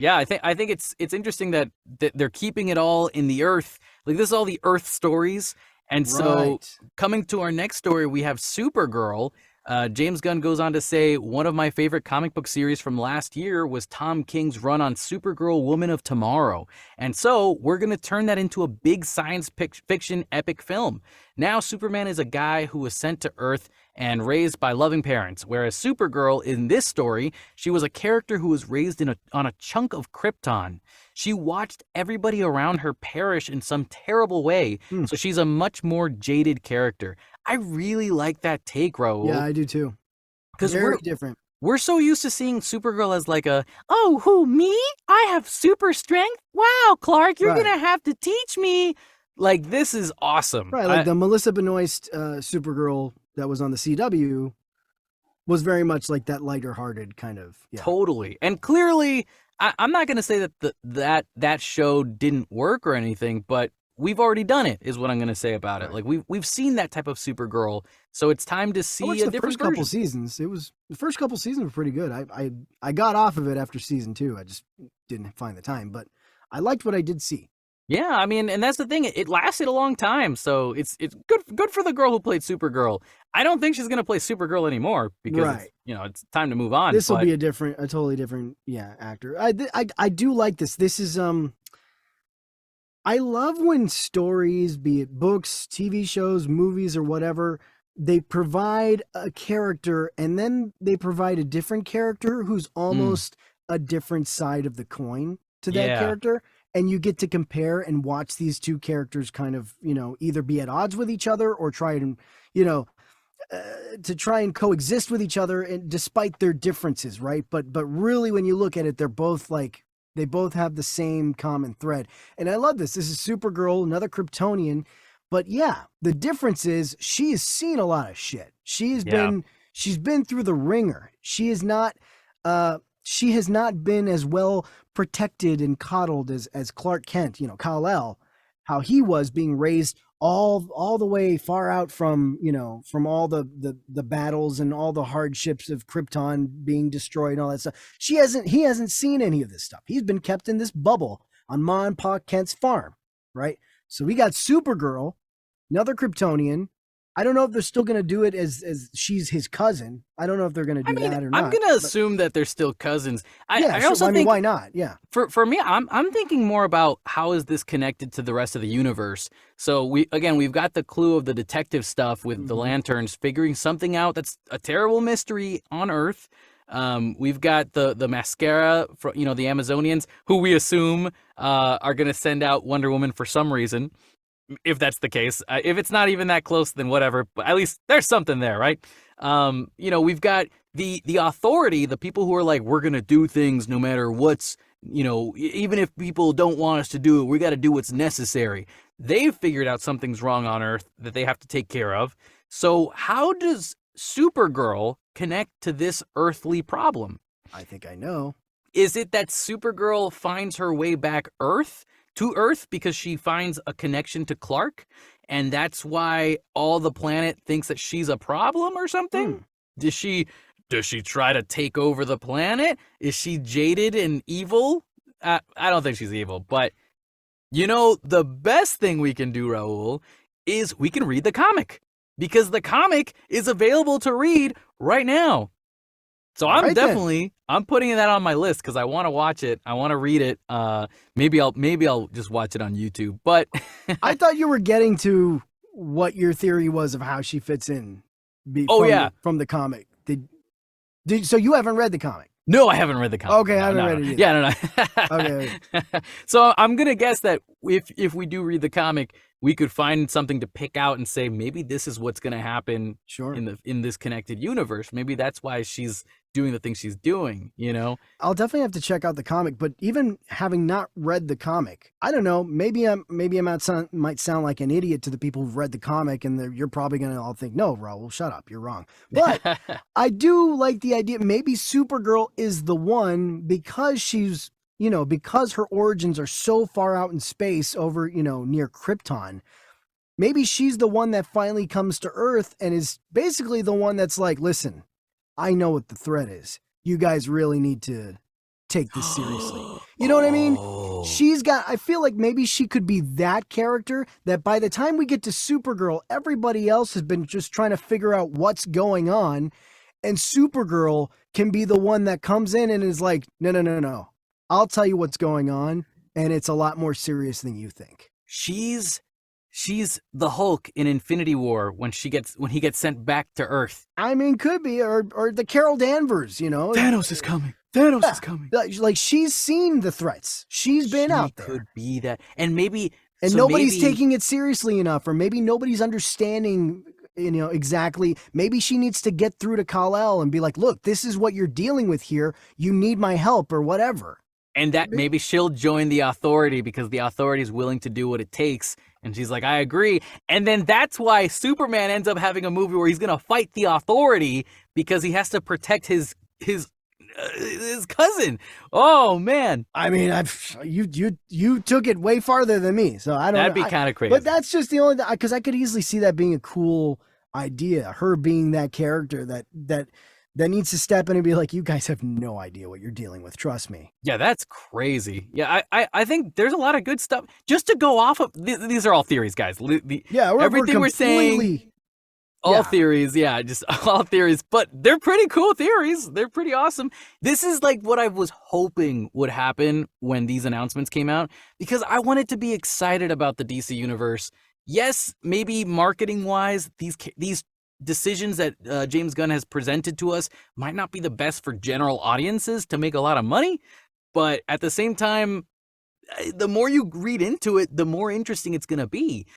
Yeah, I think it's interesting that they're keeping it all in the Earth. Like this is all the Earth stories, and so Right. coming to our next story, we have Supergirl. James Gunn goes on to say one of my favorite comic book series from last year was Tom King's run on Supergirl, Woman of Tomorrow, and so we're gonna turn that into a big science fiction epic film. Now Superman is a guy who was sent to Earth and raised by loving parents, whereas Supergirl in this story, she was a character who was raised on a chunk of Krypton. She watched everybody around her perish in some terrible way, Hmm. so she's a much more jaded character. I really like that take, Yeah, Raul, I do too. because Very different. we're so used to seeing Supergirl as like a, oh, who, me? I have super strength? Wow, Clark, you're Right. gonna have to teach me. Like, this is awesome. Right. Like the Melissa Benoist Supergirl that was on the CW was very much like that lighter hearted kind of. Yeah. Totally. And clearly, I'm not going to say that that show didn't work or anything, but we've already done it, is what I'm going to say about it. Right. Like we've seen that type of Supergirl, so it's time to I see watched a the different first couple version. seasons. The first couple seasons were pretty good. I got off of it after season 2. I just didn't find the time, but I liked what I did see. Yeah, I mean, and that's the thing. It lasted a long time, so it's good for the girl who played Supergirl. I don't think she's going to play Supergirl anymore because Right. it's time to move on. This will But be a totally different, yeah, actor. I do like this. This is I love when stories, be it books, TV shows, movies, or whatever, they provide a character and then they provide a different character who's mm, almost a different side of the coin to that yeah, character. And you get to compare and watch these two characters kind of, either be at odds with each other or try and, you know, to try and coexist with each other and despite their differences, right? But really when you look at it, they're both like they both have the same common thread. And I love this. This is Supergirl, another Kryptonian. But yeah, the difference is she has seen a lot of shit. yeah, She's been through the ringer. She has not been as well protected and coddled as Clark Kent, Kal-El, how he was being raised all the way far out from from all the battles and all the hardships of Krypton being destroyed and all that stuff. He hasn't seen any of this stuff. He's been kept in this bubble on Ma and Pa Kent's farm, right? So we got Supergirl, another Kryptonian. I don't know if they're still going to do it as she's his cousin. I don't know if they're going to I do mean, that or I'm not. gonna But assume that they're still cousins. yeah, I sure. also Well, I mean, think why not? Yeah. for me, I'm thinking more about how is this connected to the rest of the universe. So we've got the clue of the detective stuff with the Mm-hmm. lanterns figuring something out that's a terrible mystery on Earth. We've got the mascara for the Amazonians who we assume are gonna send out Wonder Woman for some reason. If that's the case. If it's not even that close, then whatever. But at least there's something there, right? We've got the authority, the people who are like, we're gonna do things no matter what's, even if people don't want us to do it, we got to do what's necessary. They've figured out something's wrong on Earth that they have to take care of. So how does Supergirl connect to this earthly problem? I think I know. Is it that Supergirl finds her way back to Earth because she finds a connection to Clark, and that's why all the planet thinks that she's a problem or Hmm. something? Does she try to take over the planet? Is she jaded and evil? I don't think she's evil, but the best thing we can do, Raul, is we can read the comic because the comic is available to read right now. So All right then. I'm putting that on my list because I want to watch it. I want to read it. Maybe I'll just watch it on YouTube. But I thought you were getting to what your theory was of how she fits in oh yeah, from the comic. So you haven't read the comic? no, I haven't read the comic. Okay, I haven't No, read no. it either. Yeah, no, Okay. no. So I'm gonna guess that if we do read the comic, we could find something to pick out and say maybe this is what's gonna happen Sure. in this connected universe. Maybe that's why she's doing the things she's doing. I'll definitely have to check out the comic, but even having not read the comic, I don't know, maybe I might sound like an idiot to the people who've read the comic and you're probably going to all think, "No, Raul, shut up. You're wrong." But I do like the idea maybe Supergirl is the one because because her origins are so far out in space over, near Krypton. Maybe she's the one that finally comes to Earth and is basically the one that's like, "Listen, I know what the threat is. You guys really need to take this seriously. You know what I mean? I feel like maybe she could be that character that by the time we get to Supergirl, everybody else has been just trying to figure out what's going on. And Supergirl can be the one that comes in and is like, no. I'll tell you what's going on. And it's a lot more serious than you think. She's the Hulk in Infinity War when he gets sent back to Earth. I mean, could be, or the Carol Danvers, you know. Thanos is coming. Thanos is coming. Like she's seen the threats. She's been out there. Could be that, and maybe nobody's taking it seriously enough, or maybe nobody's understanding. You know exactly. Maybe she needs to get through to Kal-El and be like, "Look, this is what you're dealing with here. You need my help, or whatever." And that maybe she'll join the Authority because the Authority is willing to do what it takes. And she's like, I agree. And then that's why Superman ends up having a movie where he's going to fight the Authority because he has to protect his cousin. Oh, man. I mean, you took it way farther than me. So I don't know. That'd be kind of crazy. But that's just the only, because I could easily see that being a cool idea. Her being that character that needs to step in and be like, you guys have no idea what you're dealing with. Trust me. Yeah, that's crazy. Yeah, I think there's a lot of good stuff. Just to go off of, these are all theories, guys. Everything we're saying, all theories. Yeah, just all theories. But they're pretty cool theories. They're pretty awesome. This is like what I was hoping would happen when these announcements came out, because I wanted to be excited about the DC Universe. Yes, maybe marketing-wise, these decisions that James Gunn has presented to us might not be the best for general audiences to make a lot of money, but at the same time, the more you read into it, the more interesting it's going to be.